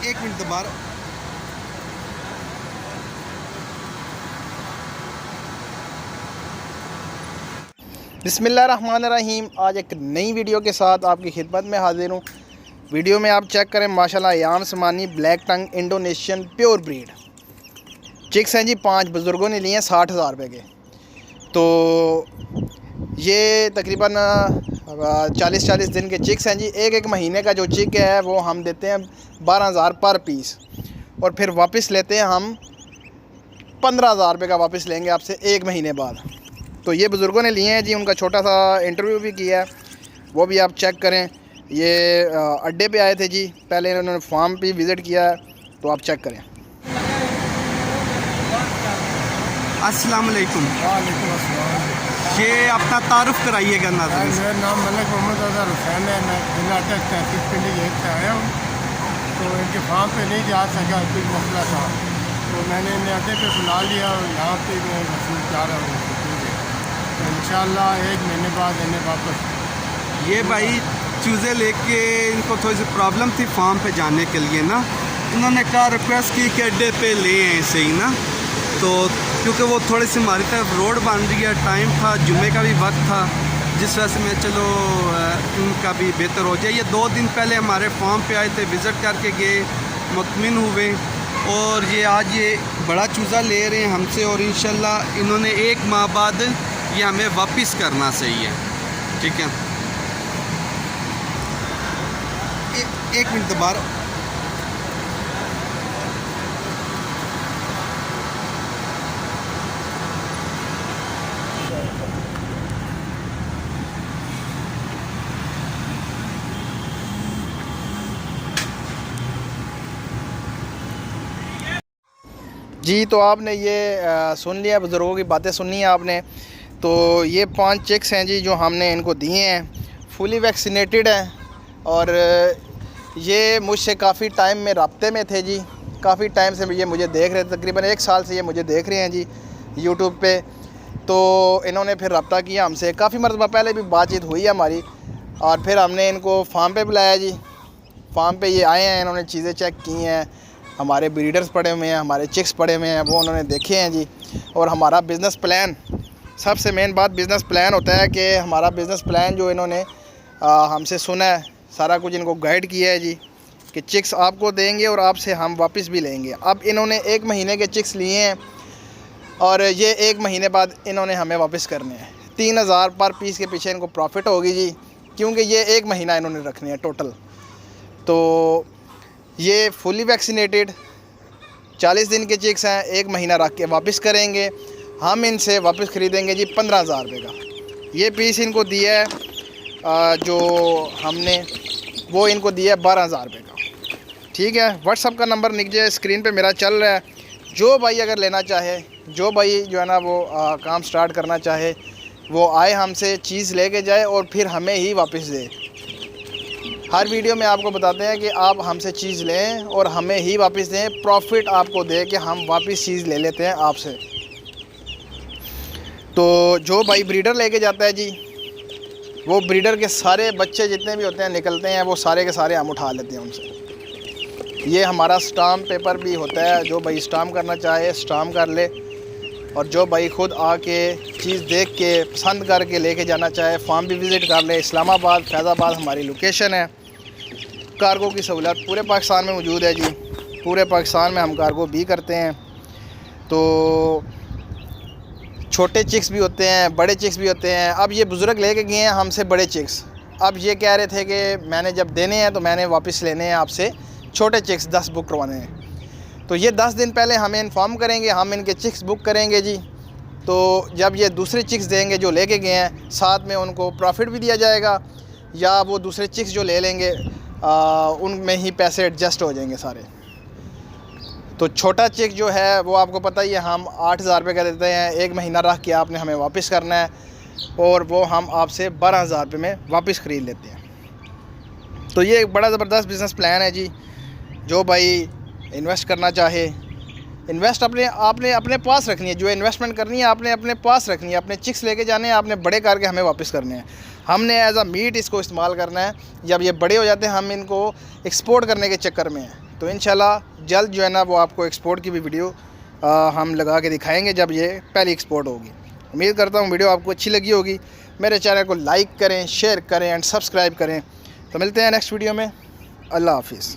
एक मिनट दोबारा। बिस्मिल्लाहिर्रहमानिर्रहीम। आज एक नई वीडियो के साथ आपकी खिदमत में हाजिर हूँ। वीडियो में आप चेक करें, माशाल्लाह यान समानी ब्लैक टंग इंडोनेशियन प्योर ब्रीड चिक्स हैं जी। 5 बुज़ुर्गों ने लिए हैं 60,000 रुपये के। तो ये तकरीबन 40-40 दिन के चिक्स हैं जी। एक महीने का जो चिक है वो हम देते हैं 12,000 पर पीस, और फिर वापस लेते हैं हम 15,000 रुपये का वापस लेंगे आपसे 1 महीने बाद। तो ये बुज़ुर्गों ने लिए हैं जी। उनका छोटा सा इंटरव्यू भी किया है, वो भी आप चेक करें। ये अड्डे पे आए थे जी, पहले इन्होंने फार्म पे विज़िट किया है, तो आप चेक करें। अस्सलाम वालेकुम। वालेकुम अस्सलाम। ये अपना तारुफ कराइएगा नाज़रीन। मेरा नाम मलिक मोहम्मद अज़हर हुसैन है। मैं जिला अटक तहसील पिंडी गेट से आया हूँ। तो इनके फार्म पे नहीं जा सका, कोई मसला था, तो मैंने इन्हें अड्डे पे बुला लिया और यहाँ पे मैं वसूल जा रहा हूँ। तो इंशाल्लाह 1 महीने बाद इन्हें वापस। ये भाई चूज़े लेके इनको थोड़ी सी प्रॉब्लम थी फार्म पे जाने के लिए ना, इन्होंने कहा रिक्वेस्ट की कि अड्डे पे ले आए ऐसे ही ना। तो क्योंकि वो थोड़ी सी हमारी तरफ रोड बन रही है, टाइम था, जुम्मे का भी वक्त था, जिस वजह से मैं चलो उनका भी बेहतर हो जाए। ये 2 दिन पहले हमारे फार्म पे आए थे, विज़िट करके गए, मुतमिन हुए, और ये आज ये बड़ा चूज़ा ले रहे हैं हमसे, और इंशाल्लाह इन्होंने 1 माह बाद ये हमें वापस करना सही है। ठीक है, एक मिनट दोबारा। जी, तो आपने ये सुन लिया, बुज़ुर्गों की बातें सुनी है आपने। तो ये 5 चिक्स हैं जी जो हमने इनको दिए हैं, फुली वैक्सीनेटेड हैं, और ये मुझसे काफ़ी टाइम में रब्ते में थे जी। काफ़ी टाइम से ये मुझे देख रहे थे, तकरीबन 1 साल से ये मुझे देख रहे हैं जी यूट्यूब पे। तो इन्होंने फिर रब्ता किया हमसे, काफ़ी मरतबा पहले भी बातचीत हुई है हमारी, और फिर हमने इनको फार्म पे बुलाया जी। फार्म पे ये आए हैं, इन्होंने चीज़ें चेक की हैं, हमारे ब्रीडर्स पड़े हुए हैं, हमारे चिक्स पड़े हुए हैं, वो उन्होंने देखे हैं जी। और हमारा बिज़नेस प्लान, सबसे मेन बात बिज़नेस प्लान होता है कि हमारा बिज़नेस प्लान जो इन्होंने हमसे सुना है, सारा कुछ इनको गाइड किया है जी, कि चिक्स आपको देंगे और आपसे हम वापस भी लेंगे। अब इन्होंने 1 महीने के चिक्स लिए हैं, और ये 1 महीने बाद इन्होंने हमें वापस करने हैं। 3,000 पर पीस के पीछे इनको प्रॉफिट होगी जी, क्योंकि ये 1 महीना इन्होंने रखने हैं टोटल। तो ये फुली वैक्सीनेटेड 40 दिन के चिक्स हैं, 1 महीना रख के वापस करेंगे। हम इनसे वापस ख़रीदेंगे जी 15,000 रुपये का। ये पीस इनको दिया है जो हमने, वो इनको दिया है 12,000 रुपये का। ठीक है, व्हाट्सअप का नंबर नीचे स्क्रीन पे मेरा चल रहा है। जो भाई अगर लेना चाहे, जो भाई जो है ना वो काम स्टार्ट करना चाहे, वो आए हमसे, चीज़ लेके जाए और फिर हमें ही वापस दे। हर वीडियो में आपको बताते हैं कि आप हमसे चीज़ लें और हमें ही वापस दें, प्रॉफिट आपको दे कि हम वापस चीज़ ले लेते हैं आपसे। तो जो भाई ब्रीडर लेके जाता है जी, वो ब्रीडर के सारे बच्चे जितने भी होते हैं निकलते हैं, वो सारे के सारे हम उठा लेते हैं उनसे। ये हमारा स्टाम्प पेपर भी होता है, जो भाई स्टाम्प करना चाहे स्टाम्प कर ले, और जो भाई ख़ुद आके चीज़ देख के पसंद करके लेके जाना चाहे, फार्म भी विज़िट कर ले। इस्लामाबाद, फैज़ाबाद हमारी लोकेशन है। कार्गो की सहूलत पूरे पाकिस्तान में मौजूद है जी, पूरे पाकिस्तान में हम कार्गो भी करते हैं। तो छोटे चिक्स भी होते हैं, बड़े चिक्स भी होते हैं। अब ये बुज़ुर्ग लेके गए हैं हमसे बड़े चिक्स, अब ये कह रहे थे कि मैंने जब देने हैं तो मैंने वापस लेने हैं आपसे छोटे चिक्स 10 बुक करवाने हैं। तो ये 10 दिन पहले हमें इन्फॉर्म करेंगे, हम इनके चिक्स बुक करेंगे जी। तो जब ये दूसरे चिक्स देंगे जो लेके गए हैं, साथ में उनको प्रॉफिट भी दिया जाएगा, या वो दूसरे चिक्स जो ले लेंगे उनमें ही पैसे एडजस्ट हो जाएंगे सारे। तो छोटा चिक जो है वो आपको पता ही है, हम 8,000 रुपये का देते हैं, 1 महीना रख के आपने हमें वापस करना है, और वो हम आपसे 12,000 रुपये में वापस ख़रीद लेते हैं। तो ये एक बड़ा ज़बरदस्त बिज़नेस प्लान है जी। जो भाई इन्वेस्ट करना चाहे, इन्वेस्ट आपने अपने पास रखनी है, जो इन्वेस्टमेंट करनी है आपने अपने पास रखनी है। अपने चिक्स लेके जाने हैं, आपने बड़े करके हमें वापस करने हैं। हमने एज अ मीट इसको इस्तेमाल करना है। जब ये बड़े हो जाते हैं, हम इनको एक्सपोर्ट करने के चक्कर में हैं, तो इंशाल्लाह जल्द जो है ना वो आपको एक्सपोर्ट की भी वीडियो हम लगा के दिखाएंगे जब ये पहली एक्सपोर्ट होगी। उम्मीद करता हूँ वीडियो आपको अच्छी लगी होगी। मेरे चैनल को लाइक करें, शेयर करें एंड सब्सक्राइब करें। तो मिलते हैं नेक्स्ट वीडियो में। अल्लाह हाफिज़।